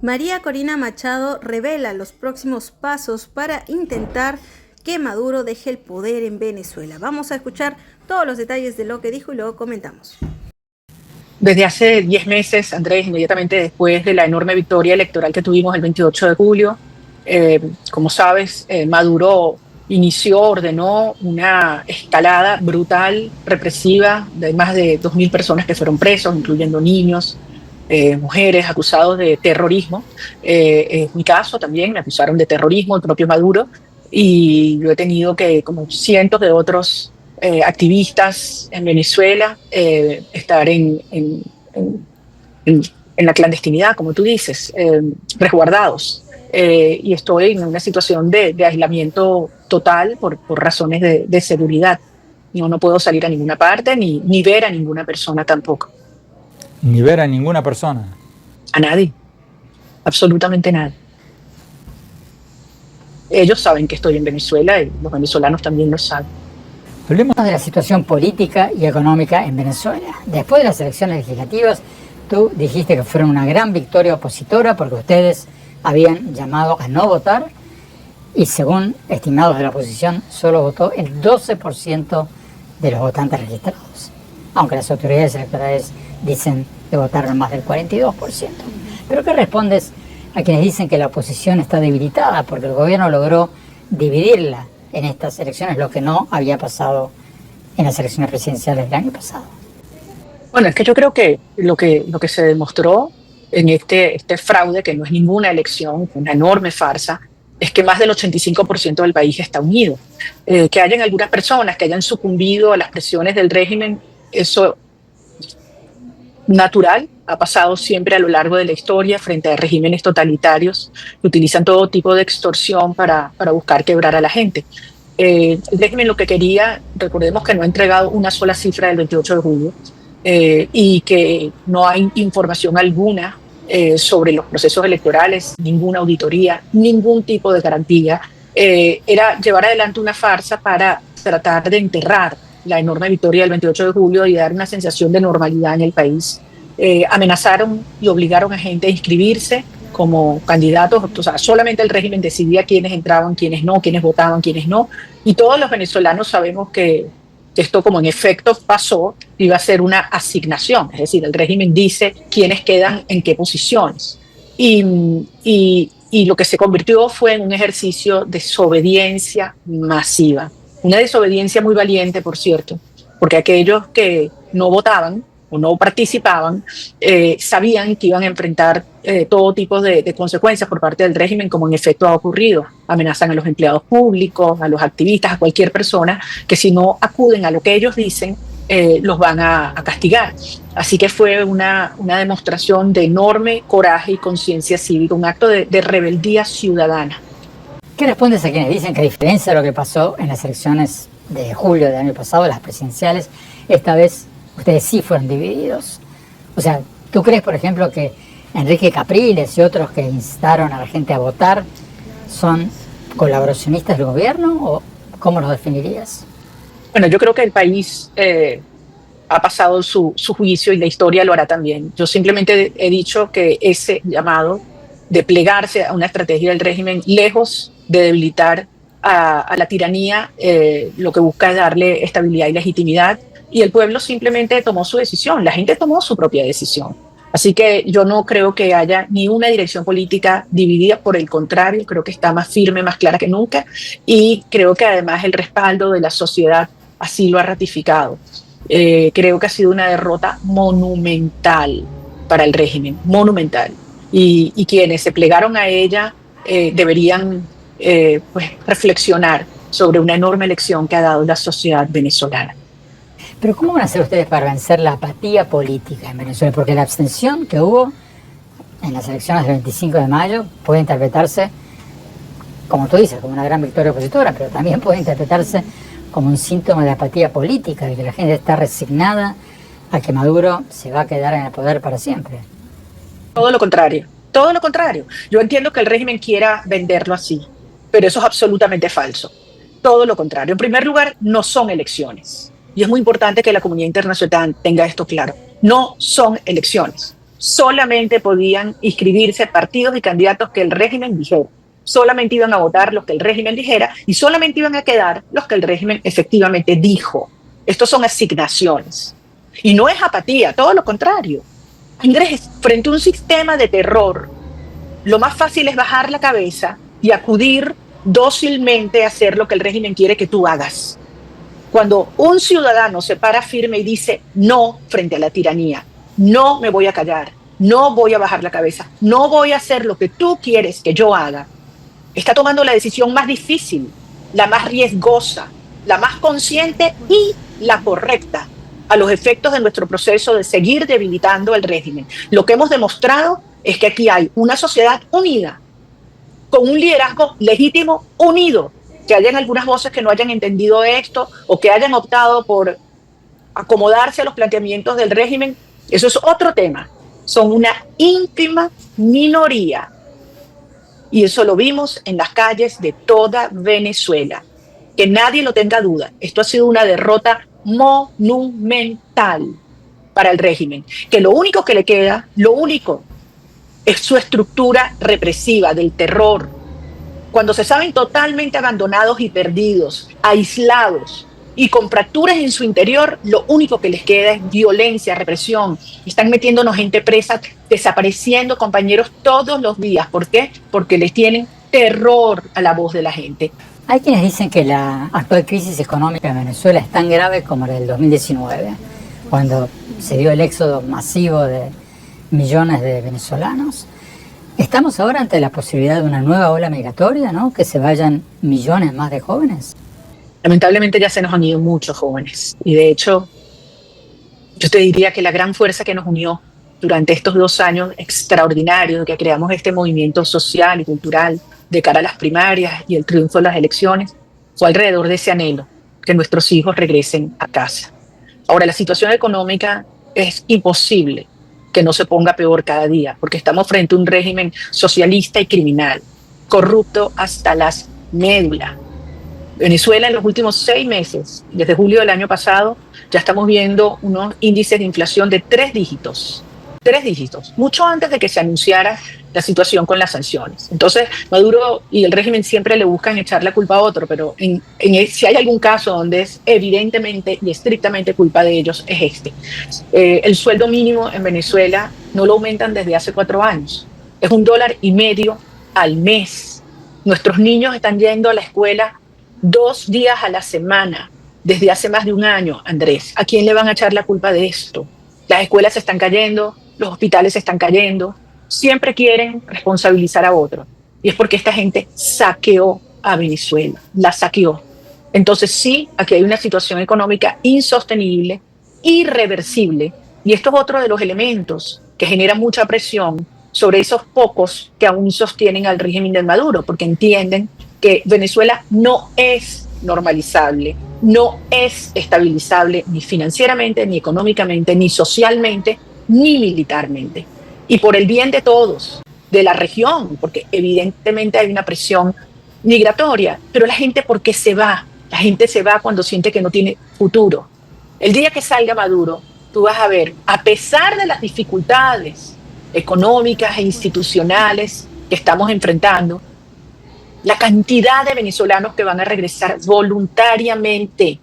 María Corina Machado revela los próximos pasos para intentar que Maduro deje el poder en Venezuela. Vamos a escuchar todos los detalles de lo que dijo y luego comentamos. Desde hace 10 meses, Andrés, inmediatamente después de la enorme victoria electoral que tuvimos el 28 de julio, como sabes, Maduro ordenó una escalada brutal, represiva, de más de 2.000 personas que fueron presos, incluyendo niños, mujeres acusados de terrorismo. En mi caso también me acusaron de terrorismo, el propio Maduro, y yo he tenido que, como cientos de otros activistas en Venezuela, estar en la clandestinidad, como tú dices, resguardados. Y estoy en una situación de aislamiento total por razones de seguridad. No puedo salir a ninguna parte ni ver a ninguna persona tampoco. Ni ver a ninguna persona. A nadie, absolutamente nadie. Ellos saben que estoy en Venezuela y los venezolanos también lo saben. Hablemos de la situación política y económica en Venezuela. Después de las elecciones legislativas, tú dijiste que fueron una gran victoria opositora porque ustedes habían llamado a no votar y según estimados de la oposición, solo votó el 12% de los votantes registrados, aunque las autoridades electorales dicen que votaron más del 42%. ¿Pero qué respondes a quienes dicen que la oposición está debilitada porque el gobierno logró dividirla en estas elecciones, lo que no había pasado en las elecciones presidenciales del año pasado? Bueno, es que yo creo que lo que se demostró en este fraude, que no es ninguna elección, una enorme farsa, es que más del 85% del país está unido. Que hayan algunas personas que hayan sucumbido a las presiones del régimen, eso natural, ha pasado siempre a lo largo de la historia frente a regímenes totalitarios que utilizan todo tipo de extorsión para buscar quebrar a la gente. El régimen lo que quería, recordemos que no ha entregado una sola cifra del 28 de julio y que no hay información alguna sobre los procesos electorales, ninguna auditoría, ningún tipo de garantía. Era llevar adelante una farsa para tratar de enterrar la enorme victoria del 28 de julio y dar una sensación de normalidad en el país. Amenazaron y obligaron a gente a inscribirse como candidatos, o sea, solamente el régimen decidía quiénes entraban, quiénes no, quiénes votaban, quiénes no, y todos los venezolanos sabemos que esto, como en efecto pasó, iba a ser una asignación, es decir, el régimen dice quiénes quedan en qué posiciones. Y lo que se convirtió fue en un ejercicio de desobediencia masiva. Una desobediencia muy valiente, por cierto, porque aquellos que no votaban o no participaban sabían que iban a enfrentar todo tipo de consecuencias por parte del régimen, como en efecto ha ocurrido. Amenazan a los empleados públicos, a los activistas, a cualquier persona que si no acuden a lo que ellos dicen, los van a castigar. Así que fue una demostración de enorme coraje y conciencia cívica, un acto de rebeldía ciudadana. ¿Qué respondes a quienes dicen que a diferencia de lo que pasó en las elecciones de julio del año pasado, las presidenciales, esta vez ustedes sí fueron divididos? O sea, ¿tú crees, por ejemplo, que Enrique Capriles y otros que instaron a la gente a votar son colaboracionistas del gobierno o cómo los definirías? Bueno, yo creo que el país ha pasado su juicio y la historia lo hará también. Yo simplemente he dicho que ese llamado de plegarse a una estrategia del régimen, lejos de debilitar a la tiranía, lo que busca es darle estabilidad y legitimidad, y el pueblo simplemente tomó su decisión, la gente tomó su propia decisión. Así que yo no creo que haya ni una dirección política dividida, por el contrario, creo que está más firme, más clara que nunca, y creo que además el respaldo de la sociedad así lo ha ratificado. Creo que ha sido una derrota monumental para el régimen, monumental. Y quienes se plegaron a ella deberían pues reflexionar sobre una enorme lección que ha dado la sociedad venezolana. Pero ¿cómo van a hacer ustedes para vencer la apatía política en Venezuela? Porque la abstención que hubo en las elecciones del 25 de mayo puede interpretarse, como tú dices, como una gran victoria opositora, pero también puede interpretarse como un síntoma de apatía política, de que la gente está resignada a que Maduro se va a quedar en el poder para siempre. Todo lo contrario, todo lo contrario. Yo entiendo que el régimen quiera venderlo así, pero eso es absolutamente falso. Todo lo contrario. En primer lugar, no son elecciones. Y es muy importante que la comunidad internacional tenga esto claro. No son elecciones, solamente podían inscribirse partidos y candidatos que el régimen dijera. Solamente iban a votar los que el régimen dijera y solamente iban a quedar los que el régimen efectivamente dijo. Estos son asignaciones. Y no es apatía, todo lo contrario. Andrés, frente a un sistema de terror, lo más fácil es bajar la cabeza y acudir dócilmente a hacer lo que el régimen quiere que tú hagas. Cuando un ciudadano se para firme y dice no frente a la tiranía, no me voy a callar, no voy a bajar la cabeza, no voy a hacer lo que tú quieres que yo haga, está tomando la decisión más difícil, la más riesgosa, la más consciente y la correcta a los efectos de nuestro proceso de seguir debilitando el régimen. Lo que hemos demostrado es que aquí hay una sociedad unida, con un liderazgo legítimo unido, que hayan algunas voces que no hayan entendido esto o que hayan optado por acomodarse a los planteamientos del régimen, eso es otro tema. Son una ínfima minoría. Y eso lo vimos en las calles de toda Venezuela. Que nadie lo tenga duda. Esto ha sido una derrota monumental para el régimen. Que lo único que le queda, lo único, es su estructura represiva del terror. Cuando se saben totalmente abandonados y perdidos, aislados y con fracturas en su interior, lo único que les queda es violencia, represión. Están metiéndonos gente presa, desapareciendo compañeros todos los días. ¿Por qué? Porque les tienen terror a la voz de la gente. Hay quienes dicen que la actual crisis económica en Venezuela es tan grave como la del 2019, cuando se dio el éxodo masivo de millones de venezolanos. Estamos ahora ante la posibilidad de una nueva ola migratoria, ¿no? Que se vayan millones más de jóvenes. Lamentablemente ya se nos han ido muchos jóvenes. Y de hecho, yo te diría que la gran fuerza que nos unió durante estos 2 años extraordinarios que creamos este movimiento social y cultural de cara a las primarias y el triunfo de las elecciones, fue alrededor de ese anhelo, que nuestros hijos regresen a casa. Ahora, la situación económica es imposible que no se ponga peor cada día, porque estamos frente a un régimen socialista y criminal, corrupto hasta las médulas. Venezuela en los últimos 6 meses, desde julio del año pasado, ya estamos viendo unos índices de inflación de 3 dígitos, mucho antes de que se anunciara la situación con las sanciones. Entonces, Maduro y el régimen siempre le buscan echar la culpa a otro, pero si hay algún caso donde es evidentemente y estrictamente culpa de ellos, es este. El sueldo mínimo en Venezuela no lo aumentan desde hace 4 años. Es $1.50 al mes. Nuestros niños están yendo a la escuela 2 días a la semana, desde hace más de 1 año, Andrés. ¿A quién le van a echar la culpa de esto? Las escuelas se están cayendo, los hospitales se están cayendo. Siempre quieren responsabilizar a otros. Y es porque esta gente saqueó a Venezuela, la saqueó. Entonces sí, aquí hay una situación económica insostenible, irreversible. Y esto es otro de los elementos que genera mucha presión sobre esos pocos que aún sostienen al régimen de Maduro, porque entienden que Venezuela no es normalizable, no es estabilizable ni financieramente, ni económicamente, ni socialmente, ni militarmente. Y por el bien de todos, de la región, porque evidentemente hay una presión migratoria, pero la gente, ¿por qué se va? La gente se va cuando siente que no tiene futuro. El día que salga Maduro, tú vas a ver, a pesar de las dificultades económicas e institucionales que estamos enfrentando, la cantidad de venezolanos que van a regresar voluntariamente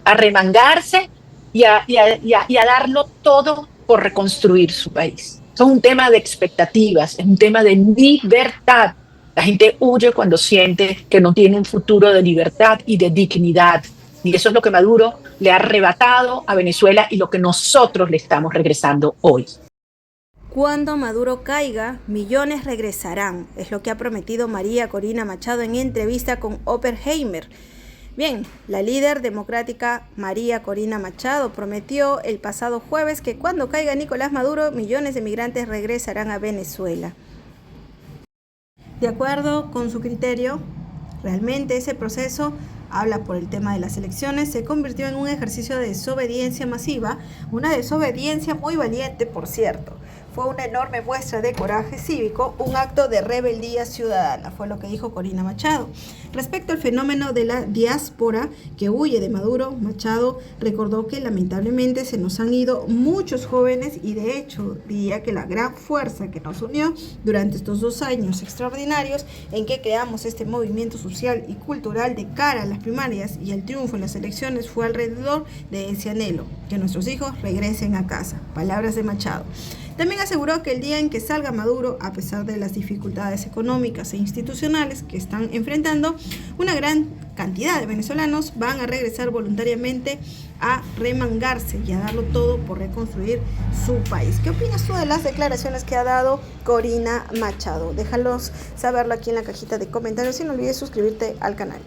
a remangarse y a darlo todo por reconstruir su país. Es un tema de expectativas, es un tema de libertad. La gente huye cuando siente que no tiene un futuro de libertad y de dignidad. Y eso es lo que Maduro le ha arrebatado a Venezuela y lo que nosotros le estamos regresando hoy. Cuando Maduro caiga, millones regresarán, es lo que ha prometido María Corina Machado en entrevista con Oppenheimer. Bien, la líder democrática María Corina Machado prometió el pasado jueves que cuando caiga Nicolás Maduro, millones de migrantes regresarán a Venezuela. De acuerdo con su criterio, realmente ese proceso, habla por el tema de las elecciones, se convirtió en un ejercicio de desobediencia masiva, una desobediencia muy valiente, por cierto. fue una enorme muestra de coraje cívico, un acto de rebeldía ciudadana, fue lo que dijo Corina Machado. Respecto al fenómeno de la diáspora que huye de Maduro, Machado recordó que lamentablemente se nos han ido muchos jóvenes y de hecho diría que la gran fuerza que nos unió durante estos 2 años extraordinarios en que creamos este movimiento social y cultural de cara a las primarias y el triunfo en las elecciones fue alrededor de ese anhelo, que nuestros hijos regresen a casa. Palabras de Machado. También aseguró que el día en que salga Maduro, a pesar de las dificultades económicas e institucionales que están enfrentando, una gran cantidad de venezolanos van a regresar voluntariamente a remangarse y a darlo todo por reconstruir su país. ¿Qué opinas tú de las declaraciones que ha dado Corina Machado? Déjalos saberlo aquí en la cajita de comentarios y no olvides suscribirte al canal.